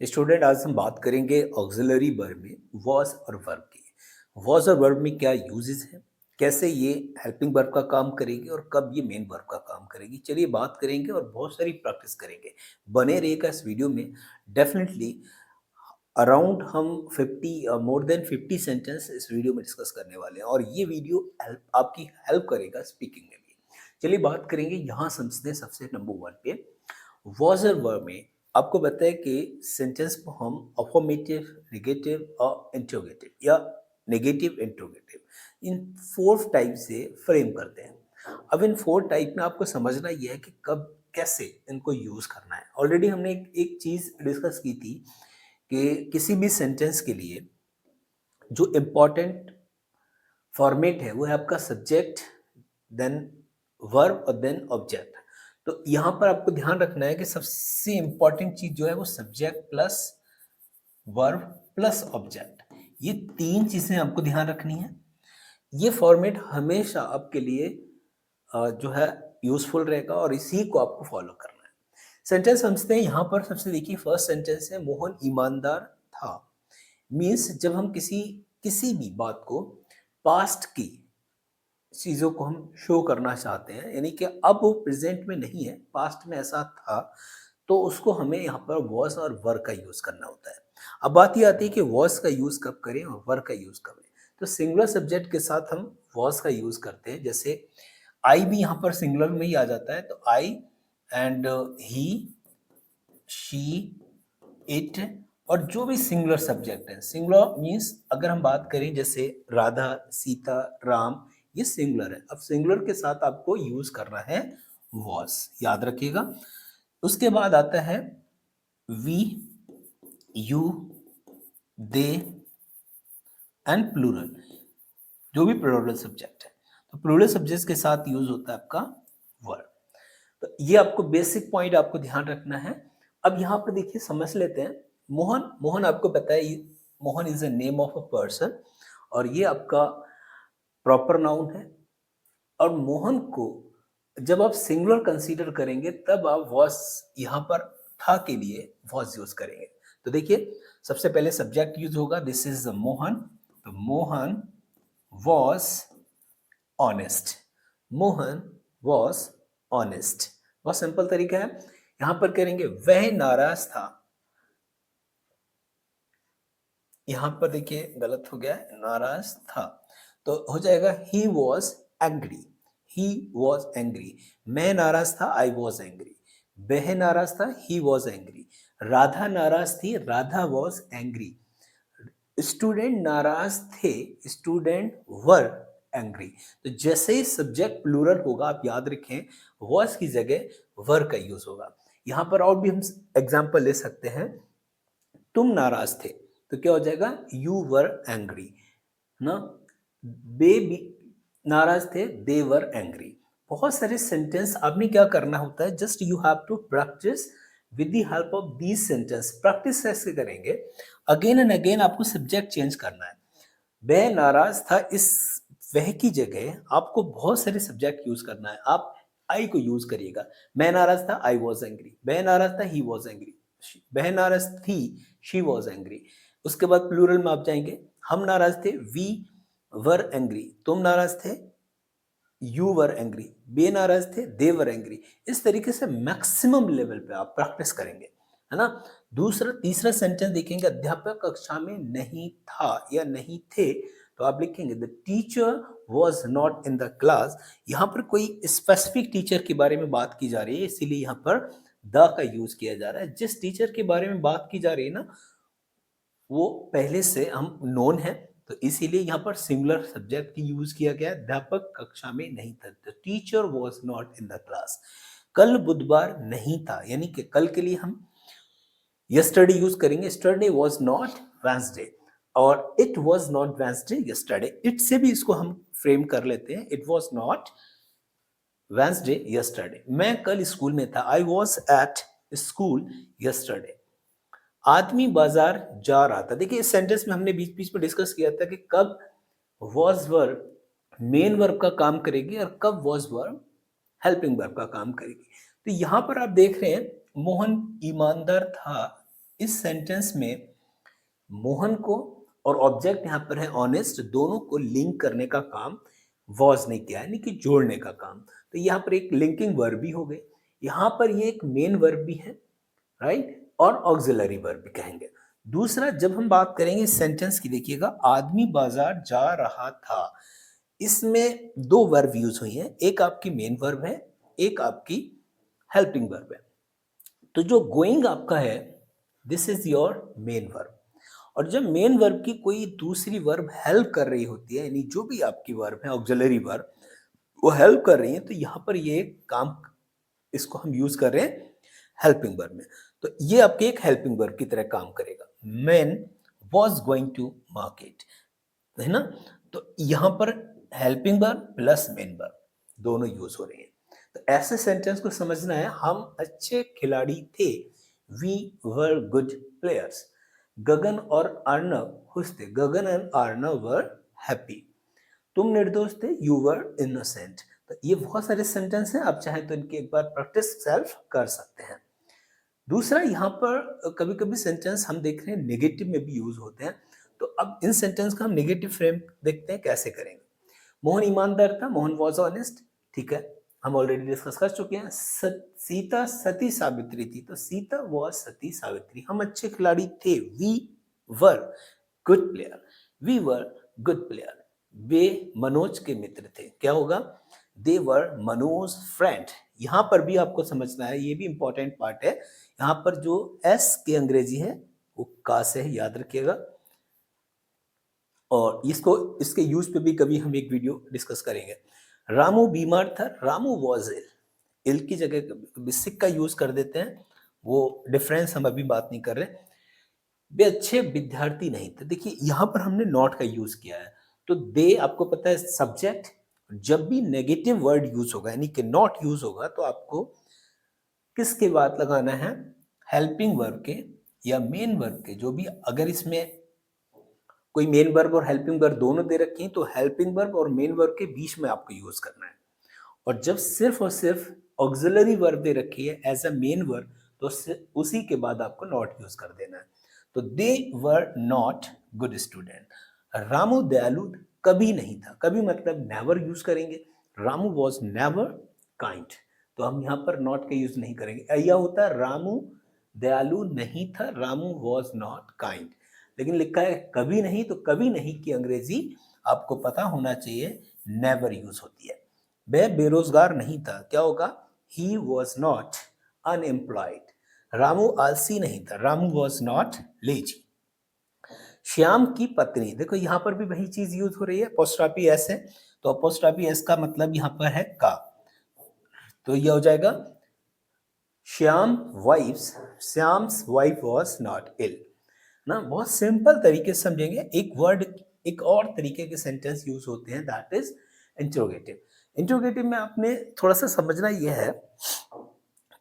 Student, आज हम बात करेंगे ऑक्सिलरी वर्ब में वॉज और वर्ब की। वॉज और वर्ब में क्या यूजेस हैं, कैसे ये हेल्पिंग वर्ब का काम करेगी और कब ये मेन वर्ब का काम करेगी। चलिए बात करेंगे और बहुत सारी प्रैक्टिस करेंगे। बने रहिएगा इस वीडियो में। डेफिनेटली अराउंड हम 50 मोर देन 50 सेंटेंस इस वीडियो में डिस्कस करने वाले हैं और ये वीडियो हेल्प आपकी हेल्प करेगा स्पीकिंग में भी। चलिए बात करेंगे, यहाँ समझते हैं सबसे नंबर वन पे वॉज और वर्ब में। आपको पता है कि सेंटेंस को हम अफर्मेटिव, नेगेटिव और इंट्रोगेटिव या नेगेटिव इंट्रोगेटिव इन फोर टाइप से फ्रेम करते हैं। अब इन फोर टाइप में आपको समझना यह है कि कब कैसे इनको यूज करना है। ऑलरेडी हमने एक चीज डिस्कस की थी कि किसी भी सेंटेंस के लिए जो इम्पोर्टेंट फॉर्मेट है वो है आपका सब्जेक्ट, देन वर्ब और देन ऑब्जेक्ट। तो यहाँ पर आपको ध्यान रखना है कि सबसे इम्पोर्टेंट चीज जो है वो subject plus verb plus object, ये तीन चीजें आपको ध्यान रखनी है। ये फॉर्मेट हमेशा आपके लिए जो है यूजफुल रहेगा और इसी को आपको फॉलो करना है। सेंटेंस समझते हैं। यहाँ पर सबसे देखिए, फर्स्ट सेंटेंस है मोहन ईमानदार था। मीन्स जब हम किसी किसी भी बात को पास्ट की चीज़ों को हम शो करना चाहते हैं, यानी कि अब वो प्रेजेंट में नहीं है, पास्ट में ऐसा था, तो उसको हमें यहाँ पर वॉज और वर का यूज़ करना होता है। अब बात ये आती है कि वॉज का यूज़ कब करें और वर का यूज़ कब करें। तो सिंगुलर सब्जेक्ट के साथ हम वॉज का यूज़ करते हैं। जैसे आई भी यहाँ पर सिंगुलर में ही आ जाता है, तो आई एंड ही, शी, इट, और जो भी सिंगुलर सब्जेक्ट है। सिंगुलर मीन्स अगर हम बात करें जैसे राधा, सीता, राम, ये सिंगुलर है। अब सिंगुलर के साथ आपको यूज करना है वॉज, याद रखिएगा। उसके बाद आता है we, you, they and plural, जो भी प्लूरल सब्जेक्ट है। तो प्लूरल सब्जेक्ट के साथ यूज होता है आपका वर्ब। तो ये आपको बेसिक पॉइंट आपको ध्यान रखना है। अब यहाँ पर देखिए समझ लेते हैं। मोहन, मोहन आपको पता है Mohan is a name of a person और ये आपका प्रॉपर नाउन है। और मोहन को जब आप सिंगुलर कंसीडर करेंगे तब आप वॉज यहाँ पर था के लिए वॉज यूज करेंगे। तो देखिए सबसे पहले सब्जेक्ट यूज होगा, दिस इज मोहन। तो Mohan was honest. Mohan was honest. बहुत सिंपल तरीका है। यहां पर करेंगे वह नाराज था। यहां पर देखिए गलत हो गया है, नाराज था, तो हो जाएगा he was angry. He was angry. मैं नाराज था, आई वॉज एंग्री। वह नाराज था, ही वॉज एंग्री। राधा नाराज थी, राधा वॉज एंग्री। स्टूडेंट नाराज थे, स्टूडेंट वर एंग्री। तो जैसे ही सब्जेक्ट प्लूरल होगा आप याद रखें, वॉज की जगह वर का यूज होगा। यहां पर और भी हम एग्जांपल ले सकते हैं। तुम नाराज थे, तो क्या हो जाएगा, यू वर एंग्री ना। बे भी नाराज थे, दे वर एंग्री। बहुत सारे सेंटेंस आपने क्या करना होता है, just you have to practice with the help of these sentence. Practice कैसे करेंगे, अगेन एंड अगेन आपको सब्जेक्ट चेंज करना है। वह नाराज था, इस वह की जगह आपको बहुत सारे सब्जेक्ट यूज करना है। आप आई को यूज करिएगा। मैं नाराज था, आई वॉज एंग्री। वह नाराज था, ही वॉज एंग्री। वह नाराज थी, शी वॉज एंग्री। उसके बाद प्लूरल में आप जाएंगे, हम नाराज थे, वी वर एंग्री। तुम नाराज थे, यू वर एंग्री। बे नाराज थे, दे वर एंग्री। इस तरीके से मैक्सिमम लेवल पे आप प्रैक्टिस करेंगे, है ना। दूसरा तीसरा सेंटेंस देखेंगे, अध्यापक कक्षा में नहीं था या नहीं थे, तो आप लिखेंगे the teacher was not in the class. यहाँ पर कोई स्पेसिफिक टीचर के बारे में बात की जा रही है, इसीलिए यहाँ पर द का यूज किया जा रहा है। जिस टीचर के बारे में बात की जा रही है ना, वो पहले से हम नोन है, तो इसीलिए यहाँ पर सिंगुलर सब्जेक्ट की यूज किया गया है। अध्यापक कक्षा में नहीं था, the teacher was not in the class. कल बुधवार नहीं था, यानी कि कल के लिए हम यस्टरडे यूज करेंगे। यस्टरडे वॉज नॉट वेंसडे, और it was not Wednesday yesterday. It से भी इसको हम फ्रेम कर लेते हैं, it was not Wednesday yesterday. मैं कल स्कूल में था, I was at school yesterday. आदमी बाजार जा रहा था। देखिए इस सेंटेंस में हमने बीच बीच में डिस्कस किया था कि कब वॉज वर्ब मेन वर्ब का काम करेगी और कब वॉज वर्ब हेल्पिंग वर्ब का काम करेगी। तो यहां पर आप देख रहे हैं मोहन ईमानदार था, इस सेंटेंस में मोहन को और ऑब्जेक्ट यहाँ पर है ऑनेस्ट, दोनों को लिंक करने का काम वॉज ने किया, यानी कि जोड़ने का काम। तो यहाँ पर एक लिंकिंग वर्ब भी हो गई, यहाँ पर ये एक मेन वर्ब भी है, राइट, और ऑक्सिलरी वर्ब भी कहेंगे। दूसरा, जब हम बात करेंगे इस सेंटेंस की, देखिएगा, आदमी बाजार जा रहा था, इसमें दो वर्ब यूज हुई हैं, एक आपकी मेन वर्ब है, एक आपकी हेल्पिंग वर्ब है। तो जो गोइंग आपका है, this is your main verb, और जब मेन वर्ब की कोई दूसरी वर्ब हेल्प कर रही होती है, यानी जो भी आपकी वर्ब है ऑक्सिलरी वर्ब, वो हेल्प कर रही है, तो यहाँ पर ये काम, इसको हम यूज कर रहे हैं हेल्पिंग वर्ब में। तो ये आपके एक हेल्पिंग वर्ब की तरह काम करेगा। Man was going to market, है ना। तो यहाँ पर helping verb plus main verb दोनों यूज हो रहे हैं। तो ऐसे सेंटेंस को समझना है, हम अच्छे खिलाड़ी थे, वी वर गुड प्लेयर्स। गगन और अर्नव खुश थे, गगन एंड अर्नव वर हैप्पी। तुम निर्दोष थे, यू वर इनोसेंट। तो ये बहुत सारे सेंटेंस हैं, आप चाहें तो इनकी एक बार प्रैक्टिस सेल्फ कर सकते हैं। दूसरा, यहाँ पर कभी कभी सेंटेंस हम देख रहे हैं नेगेटिव में भी यूज होते हैं, तो अब इन सेंटेंस का हम नेगेटिव फ्रेम देखते हैं कैसे करेंगे। मोहन ईमानदार था, मोहन वॉज ऑनेस्ट, ठीक है, हम ऑलरेडी डिस्कस कर चुके हैं। सीता सती सावित्री थी, तो सीता वॉज सती सावित्री। हम अच्छे खिलाड़ी थे, we were good player, we were good player. वे मनोज के मित्र थे, क्या होगा, दे वर मनोज फ्रेंड। यहां पर भी आपको समझना है, ये भी इंपॉर्टेंट पार्ट है, यहाँ पर जो एस की अंग्रेजी है वो का से है, याद रखिएगा, और इसको, इसके यूज पे भी कभी हम एक वीडियो डिस्कस करेंगे। रामू बीमार था, रामू वॉज इल, इल की जगह कभी सिक का यूज कर देते हैं, वो डिफरेंस हम अभी बात नहीं कर रहे। वे अच्छे विद्यार्थी नहीं थे, देखिए यहाँ पर हमने नॉट का यूज किया है, तो दे आपको पता है सब्जेक्ट, जब भी नेगेटिव वर्ड यूज होगा यानी कि नॉट यूज होगा, तो आपको किसके बाद लगाना है, हेल्पिंग वर्ब के या मेन वर्ब के, जो भी, अगर इसमें कोई मेन वर्ब और हेल्पिंग वर्ब दोनों दे रखी हैं, तो हेल्पिंग वर्ब और मेन वर्ब के बीच में आपको यूज करना है। और जब सिर्फ और सिर्फ ऑक्सिलरी वर्ब दे रखी है एज अ मेन वर्ब, तो उसी के बाद आपको नॉट यूज कर देना है। तो they were not good student. Ramu दयालु कभी नहीं था, कभी मतलब नेवर यूज करेंगे, रामू वॉज नेवर काइंड, तो हम यहाँ पर नॉट का यूज नहीं करेंगे। यह होता है रामू दयालु नहीं था, रामू वॉज नॉट काइंड, लेकिन लिखा है कभी नहीं, तो कभी नहीं की अंग्रेजी आपको पता होना चाहिए, नेवर यूज होती है। वह बेरोजगार नहीं था, क्या होगा, he was not unemployed. Ramu आलसी नहीं था, Ramu was not lazy. Shyam की पत्नी, देखो यहाँ पर भी वही चीज यूज हो रही है, अपोस्ट्रोफी एस है, तो अपोस्ट्रोफी एस का मतलब यहाँ पर है का, तो यह हो जाएगा Shyam's wife was not ill ना। बहुत सिंपल तरीके से समझेंगे। एक वर्ड, एक और तरीके के सेंटेंस यूज होते हैं, दैट इज इंटरोगेटिव। इंटरोगेटिव में आपने थोड़ा सा समझना यह है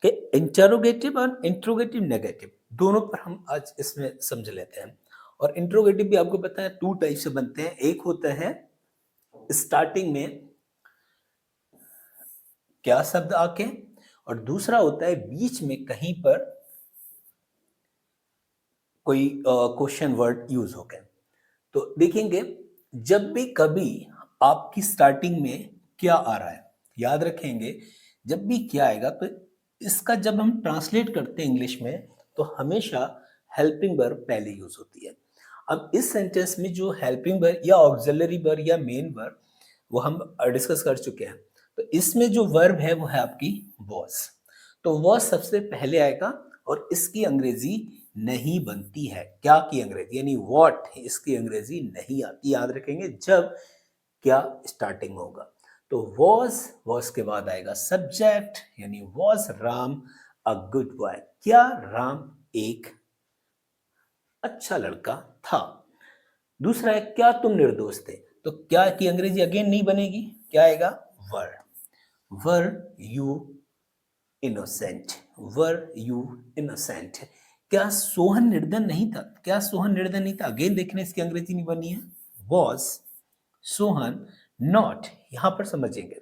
कि इंटरोगेटिव और इंट्रोगेटिव नेगेटिव दोनों पर हम आज इसमें समझ लेते हैं। और इंट्रोगेटिव भी आपको पता है टू टाइप से बनते हैं, एक होता है स्टार्टिंग में क्या शब्द आके, और दूसरा होता है बीच में कहीं पर कोई क्वेश्चन वर्ड यूज हो गए। तो देखेंगे, जब भी कभी आपकी स्टार्टिंग में क्या आ रहा है, याद रखेंगे, जब भी क्या आएगा, तो इसका जब हम ट्रांसलेट करते हैं इंग्लिश में, तो हमेशा हेल्पिंग वर्ब पहले यूज होती है। अब इस सेंटेंस में जो हेल्पिंग वर्ब या ऑक्सिलरी वर्ब या मेन वर्ब, वो हम डिस्कस कर चुके हैं। तो इसमें जो वर्ब है वो है आपकी वॉज, तो वॉज सबसे पहले आएगा, और इसकी अंग्रेजी नहीं बनती है, क्या की अंग्रेजी, यानी व्हाट, इसकी अंग्रेजी नहीं आती, याद रखेंगे, जब क्या स्टार्टिंग होगा। तो वॉज के बाद आएगा सब्जेक्ट, यानी was Ram a good boy, क्या राम एक अच्छा लड़का था। दूसरा है क्या तुम निर्दोष थे, तो क्या की अंग्रेजी अगेन नहीं बनेगी, क्या आएगा, were you innocent, were you innocent. क्या सोहन निर्धन नहीं था, क्या सोहन निर्धन नहीं था, अगेन देखने इसकी अंग्रेजी नहीं बनी है, वॉज सोहन नॉट। यहां पर समझेंगे,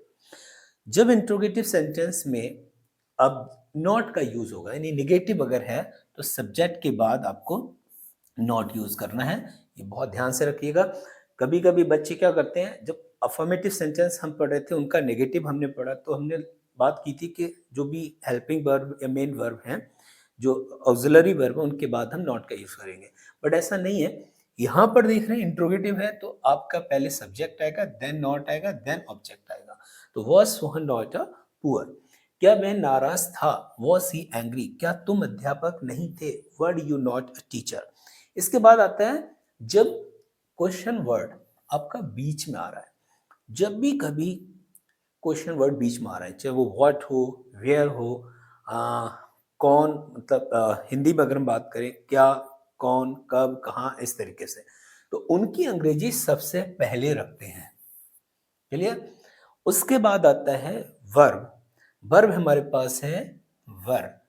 जब इंट्रोगेटिव सेंटेंस में अब नॉट का यूज होगा, यानी निगेटिव अगर है, तो सब्जेक्ट के बाद आपको नॉट यूज़ करना है, ये बहुत ध्यान से रखिएगा। कभी-कभी बच्चे क्या करते हैं, जब अफ़र्मेटिव सेंटेंस हम पढ़ रहे थे, उनका नेगेटिव हमने पढ़ा, तो हमने बात की थी कि जो भी हेल्पिंग वर्ब या मेन वर्ब हैं, जो ऑक्सिलरी वर्ब है, उनके बाद हम नॉट का यूज़ करेंगे। बट ऐसा नहीं है, यहाँ पर देख रहे हैं इंट्रोगेटिव है, तो आपका पहले सब्जेक्ट आएगा, देन नॉट आएगा, देन ऑब्जेक्ट आएगा। तो was Sohan not a poor? क्या वह नाराज़ था? Was he angry? क्या तुम अध्यापक नहीं थे? Were you not a teacher? इसके बाद आता है, जब क्वेश्चन वर्ड आपका बीच में आ रहा है, जब भी कभी क्वेश्चन वर्ड बीच में आ रहा है, चाहे वो व्हाट हो, वेयर हो, आ, कौन, मतलब हिंदी में अगर हम बात करें, क्या, कौन, कब, कहाँ, इस तरीके से, तो उनकी अंग्रेजी सबसे पहले रखते हैं। क्लियर? उसके बाद आता है वर्ब। वर्ब हमारे पास है वर्ब,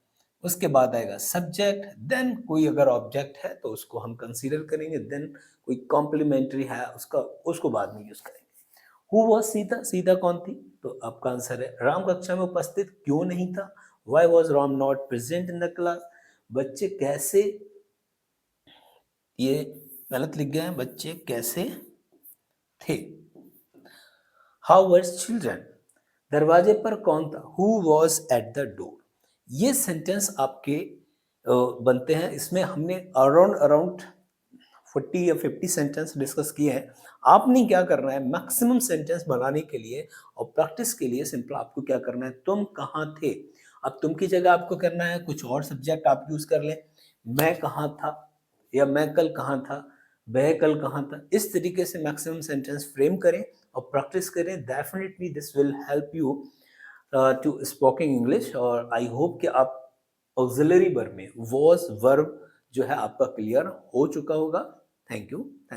उसके बाद आएगा सब्जेक्ट, देन कोई अगर ऑब्जेक्ट है तो उसको हम कंसीडर करेंगे, देन कोई कॉम्प्लीमेंट्री है उसका, उसको बाद में यूज करेंगे। Who was Sita? सीता कौन थी? तो आपका आंसर है राम कक्षा में उपस्थित क्यों नहीं था? Why was Ram not present in the class? बच्चे कैसे, ये गलत लिख गए हैं, बच्चे कैसे थे? How were children? दरवाजे पर कौन था? Who was at the door? ये सेंटेंस आपके बनते हैं। इसमें हमने अराउंड अराउंड 40 या 50 सेंटेंस डिस्कस किए हैं। आपने क्या करना है, मैक्सिमम सेंटेंस बनाने के लिए और प्रैक्टिस के लिए सिंपल आपको क्या करना है, तुम कहाँ थे? अब तुम की जगह आपको करना है कुछ और सब्जेक्ट आप यूज कर लें। मैं कहाँ था, या मैं कल कहाँ था, वह कल कहाँ था। इस तरीके से मैक्सिमम सेंटेंस फ्रेम करें और प्रैक्टिस करें। Definitely this will help you to speaking English. और आई होप कि आप ऑक्सिलरी वर्ब में वॉज वर्ब जो है आपका क्लियर हो चुका होगा। Thank you.